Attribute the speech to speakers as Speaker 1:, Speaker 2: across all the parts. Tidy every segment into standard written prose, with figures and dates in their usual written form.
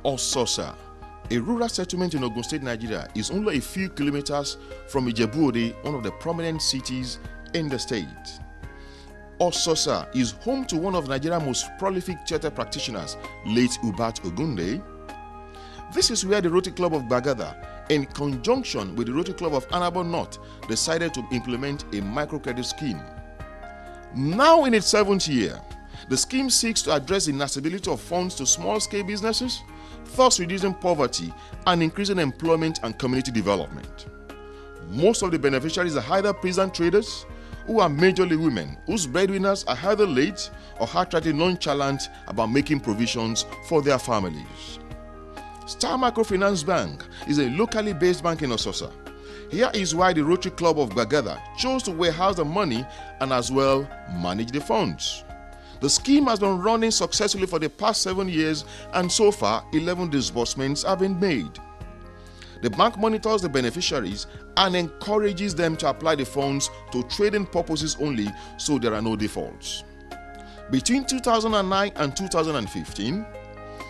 Speaker 1: Ososa, a rural settlement in Ogun State, Nigeria, is only a few kilometers from Ijebu-Ode, one of the prominent cities in the state. Ososa is home to one of Nigeria's most prolific theatre practitioners, late Ubat Ogunde. This is where the Rotary Club of Gbagada, in conjunction with the Rotary Club of Arbor North, decided to implement a microcredit scheme. Now in its 7th year, the scheme seeks to address the inaccessibility of funds to small-scale businesses, thus reducing poverty and increasing employment and community development. Most of the beneficiaries are either peasant traders, who are majorly women, whose breadwinners are either late or heartily nonchalant about making provisions for their families. Star Microfinance Bank is a locally based bank in Ososa. Here is why the Rotary Club of Gbagada chose to warehouse the money and as well manage the funds. The scheme has been running successfully for the past 7 years, and so far 11 disbursements have been made. The bank monitors the beneficiaries and encourages them to apply the funds to trading purposes only, so there are no defaults. Between 2009 and 2015,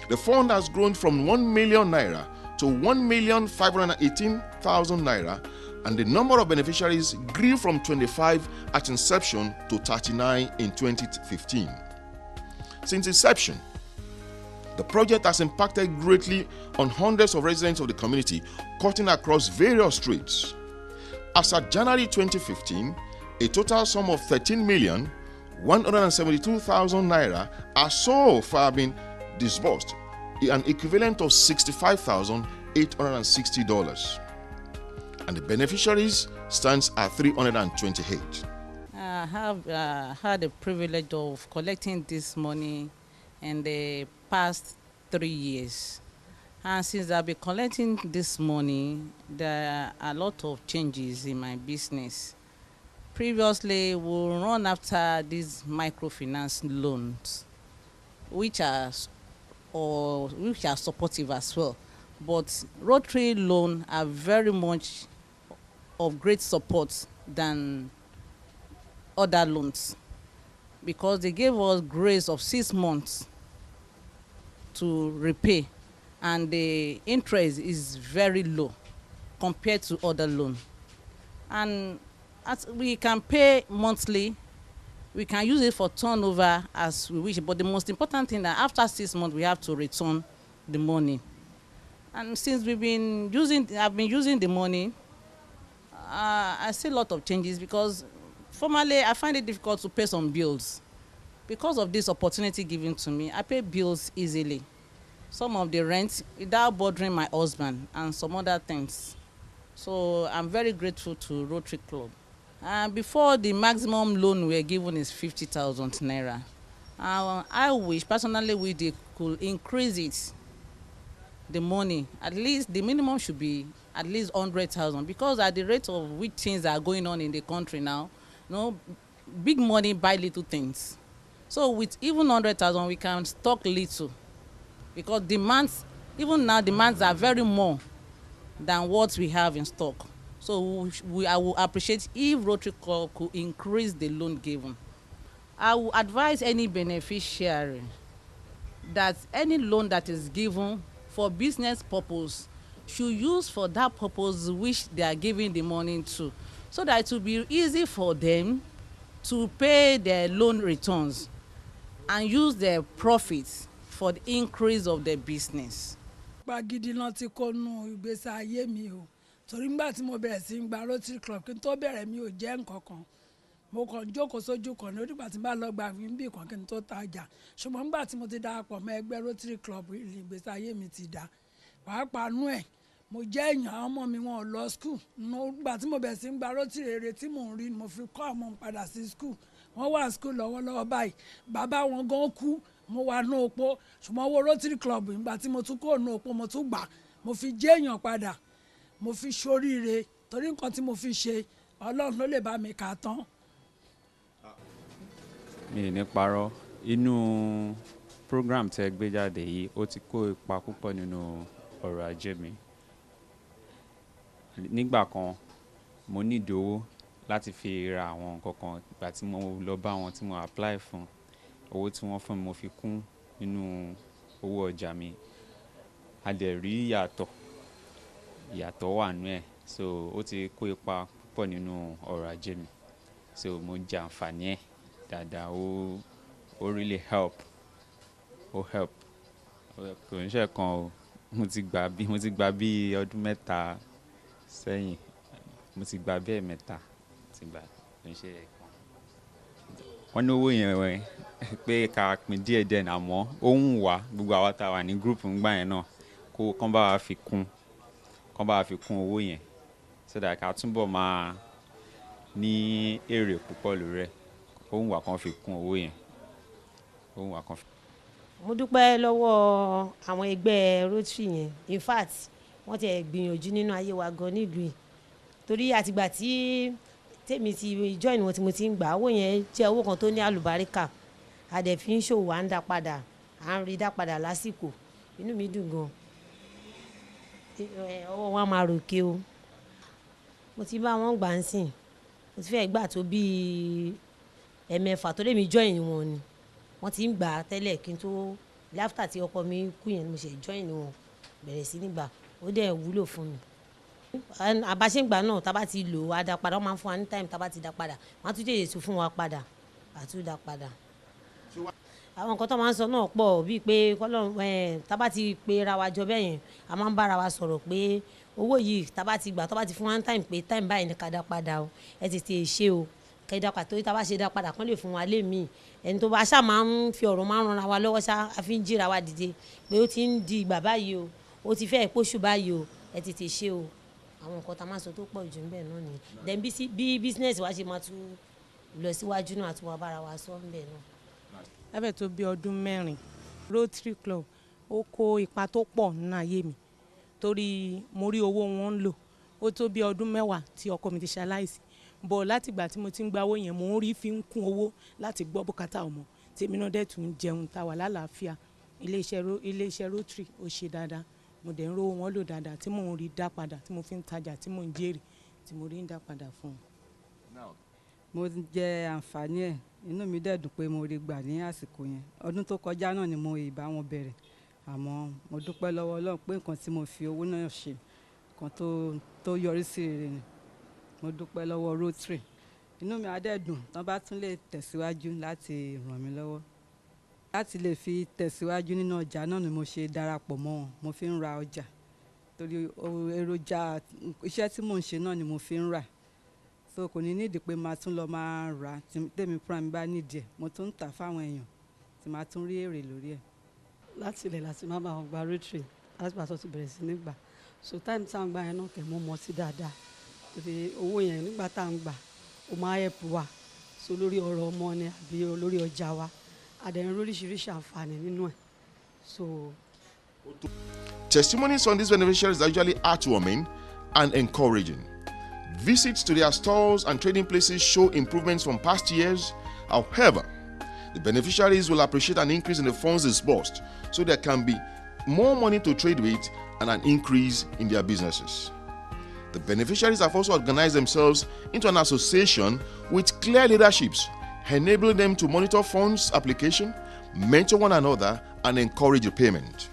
Speaker 1: the fund has grown from 1 million naira to 1,518,000 naira, and the number of beneficiaries grew from 25 at inception to 39 in 2015. Since inception, the project has impacted greatly on hundreds of residents of the community, cutting across various streets. As of January 2015, a total sum of 13,172,000 naira has so far been disbursed, an equivalent of $65,860. And the beneficiaries stands at 328.
Speaker 2: I have had the privilege of collecting this money in the past 3 years. And since I've been collecting this money, there are a lot of changes in my business. Previously, we'll run after these microfinance loans, which are supportive as well. But Rotary loans are very much of great support than other loans, because they gave us grace of 6 months to repay, and the interest is very low compared to other loans. And as we can pay monthly, we can use it for turnover as we wish, but the most important thing that after 6 months we have to return the money. And since I've been using the money, I see a lot of changes, because formerly I find it difficult to pay some bills. Because of this opportunity given to me, I pay bills easily. Some of the rent without bothering my husband and some other things. So I'm very grateful to Rotary Club. Before, the maximum loan we were given is 50,000 naira. I wish, personally, they could increase it, the money. At least the minimum should be at least 100,000, because at the rate of which things are going on in the country now, big money buy little things. So with even 100,000, we can stock little, because demands, even now, demands are very more than what we have in stock. So I will appreciate if Rotary Club could increase the loan given. I will advise any beneficiary that any loan that is given for business purpose should use for that purpose which they are giving the money to, so that it will be easy for them to pay their loan returns and use their profits for the increase of their business.
Speaker 3: Gbagidi náà ti kó nù ìgbésí ayé mi o, torí nígbà tí mo bẹ̀rẹ̀ sí gba Rotary Club, kí n tó bẹ̀rẹ̀ mi ò jẹ́ nǹkan kan. Mo kàn jókòó sójú kan ní nígbà tí n bá lọ gba bí kan kí n tó tajà. Ṣùgbọ́n nígbà tí mo ti darapọ̀ mọ́ ẹgbẹ́ Rotary Club, ìgbésí ayé mi ti dá. Pàápàá nú ẹ̀, mo jẹ́ èèyàn, àwọn ọmọ mi wọn ò lọ school. Nígbà tí mo bẹ̀rẹ̀ sí gba Rotary, èrè tí mò ń rí mo fi kọ́ àwọn padà sí school. Wọ́n wà school lọ́wọ́lọ́wọ́ báyìí. Bàbá wọn gan kú, mo wà ní opó. Ṣùgbọ́n owó Rotary Club, nígbà tí mo tún kó ní opó, mo tún gbà. Mo fi jẹ́ èèyàn padà. Mo fi ṣoríire, torí nǹkan tí mo fi ṣe, Ọlọ́run ló lè bá mi kà tán.
Speaker 4: Mi ní parọ́, inú program tẹ́ gbé jáde yìí ó ti kó ipa púpọ̀ nínú ọrọ̀ ajé mi. Nígbà kan mo ní ìdówó láti fi ra àwọn nǹkan kan, ìgbà tí mo lọ bá wọn tí mo apply fún, owó tí wọ́n fún mi mo fi kún nínú owó ọjà mi. a dẹ̀ rí ìyàtọ̀ wà nú ẹ̀, so ó ti kó ipa púpọ̀ nínú ọrọ̀ ajé mi, so mo jẹ àǹfààní ẹ̀ dáadáa. Ó really help kò ń ṣe kan o. Mo ti gbà bí ọdún mẹ́ta sẹ́yìn, mo ti gbà bẹ́ẹ̀ mẹ́ta ti gbà kò ń ṣe kan. Wọ́n ní owó yẹn wẹ̀ pé ká pín díẹ̀ àmọ́ ó ń wá gbogbo àwa tá wà ní group ńgbà yẹn náà kán bá wa fi kún owó yẹn so that ká túbọ̀ máa ní èrè púpọ̀ lórí ẹ̀. Ó ń wá kán fi kún owó yẹn.
Speaker 5: Mo dúpẹ́ lọ́wọ́ àwọn ẹgbẹ́ Rotary yẹn. In fact, wọ́n ti gbìyànjú nínú ayé wa gan nílùú yìí. Torí àtìgbà tí tèmi ti join wọn tí mo ti ń gbà, owó yẹn jẹ́ owó kan tó ní àlùbáríkà. A dẹ̀ fi ń ṣòwò, à ń dá padà, à ń rí dá padà lásìkò. Inú mi dùn gan. Ọwọ́ wọn máa ròkè o. Mo ti bá wọn gbà ń sìn. Mo ti fẹ́ gbà tó bí ẹ̀mẹ́fà tó lè mi join wọn ni. Wọ́n ti ń gbà tẹ́lẹ̀ kí n tó láfítà tí ọkọ mi kú yẹn mo ṣe join wọn bẹ̀rẹ̀ sí nígbà. Ó dẹ̀ wúlò fún mi. Àbáṣẹ́gbà náà tá bá ti lò á dá padà, wọ́n máa ń fún wa ní time tá bá ti dá padà. Wọ́n á tún jẹ́ èso fún wa padà, àtún dá padà. Àwọn nǹkan tó máa ń sọ náà pọ̀ bíi pé tá bá ti pe ra wa jọ bẹ́ẹ̀ yẹn, a máa ń bára wa sọ̀rọ̀ pé owó yìí tá bá ti gbà tó bá ti fún wa ní time pé time báyìí ni ká dá padà o, ẹ tètè ṣe o, kẹ́ dá padà torí tá bá ṣe dá padà kán lè fún wa lé mi. Ẹni tó bá ṣáà máa ń fi ọ̀rọ̀ máa ń ranra wa lọ́wọ́ ṣá, a fi ń jíra wa dìde pé ó ti ń di ìgbà báyìí o, ó ti fẹ́ ìpóṣù báyìí o, ẹ tètè ṣe o. Àwọn nǹkan tá máa ń sọ tó pọ̀ jù ńbẹ̀ náà ni. Then bí business wa ṣe máa tún lọ síwájú náà àti wà bára wa sọ ńbẹ̀ náà.
Speaker 2: Lábẹ́ tó bí ọdún 4, Rotary Club ó kó ipa tó pọ̀ nínú ayé mi torí mo rí owó wọn ń lò. Ó tó bí ọdún 10 tí ọkọ mi ti ṣaláìsí, bọ̀ látìgbà tí mo ti ń gba owó yẹn mo ń rí fi ń kún owó láti gbọ́ bùkátà ọmọ tèmi náà dẹ̀ tún jẹun tá wà lálàáfíà. Iléeṣẹ́ Rotary ó ṣe dáadáa, mo dẹ̀ ń rówó wọn lò dáadáa tí mò ń rí dá padà, tí mo fi ń tajà, tí mò ń jèrè, tí mo rí ń dá padà fún un.
Speaker 6: Mo jẹ àǹfààní ẹ̀, inú mi dẹ̀ dùn pé mo rí gbà ní àsìkò yẹn. Ọdún tó kọjá náà ni mo ìbá wọn bẹ̀rẹ̀, àmọ́ mo dúpẹ́ lọ́wọ́ Ọlọ́run pé nǹkan tí mo fi owó náà ṣe nǹkan tó yọrí sí rere ni. Mo dúpẹ́ lọ́wọ́ Rotary. Inú mi á dẹ̀ dùn tán bá tún lè tẹ̀síwájú láti ràn mí lọ́wọ́. Láti lè fi tẹ̀síwájú nínú ọjà náà ni mo ṣe darapọ̀ mọ́ wọn. Mo fi ń ra ọjà torí èròjà iṣẹ́ tí mò ń ṣe náà ni mo fi ń rà. So kò ní nídìí pé máa tún lọ máa rà tèmi fúnra mi bá nídìí ẹ̀. Mo tún ń tà fáwọn èèyàn tí máa tún rí èrè lórí ẹ̀.
Speaker 7: Láti ilẹ̀ láti máa bá wọn gba Rotary láti pàtó ti bẹ̀rẹ̀ sí ní gbà. So time tá à ń gbà yẹn náà kẹ̀ mọ́ mọ́ sí dáadáa. Torí owó yẹn nígbà tá à ń gbà ó máa help wa. So lórí ọ̀rọ̀ ọmọ ni àbí lórí ọjà wa. Àdẹ̀rín oríṣiríṣi àǹfààní nínú ẹ̀. So.
Speaker 1: Testimonies on these beneficiaries are usually heartwarming and encouraging. Visits to their stores and trading places show improvements from past years. However, the beneficiaries will appreciate an increase in the funds disbursed so there can be more money to trade with and an increase in their businesses. The beneficiaries have also organized themselves into an association with clear leaderships, enabling them to monitor funds application, mentor one another, and encourage repayment.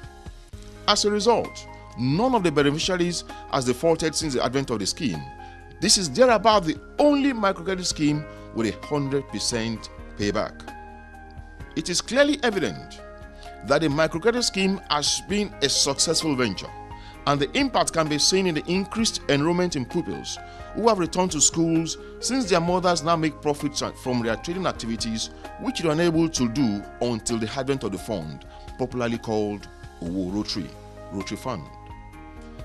Speaker 1: As a result, none of the beneficiaries has defaulted since the advent of the scheme. This is thereabout the only microcredit scheme with 100% payback. It is clearly evident that the microcredit scheme has been a successful venture, and the impact can be seen in the increased enrollment in pupils who have returned to schools since their mothers now make profits from their trading activities, which they were unable to do until the advent of the fund, popularly called Rotary Fund.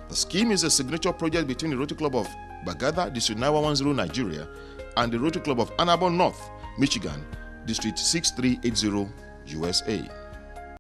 Speaker 1: The scheme is a signature project between the Rotary Club of Gbagada, District 9110 Nigeria, and the Rotary Club of Arbor North, Michigan, District 6380 USA.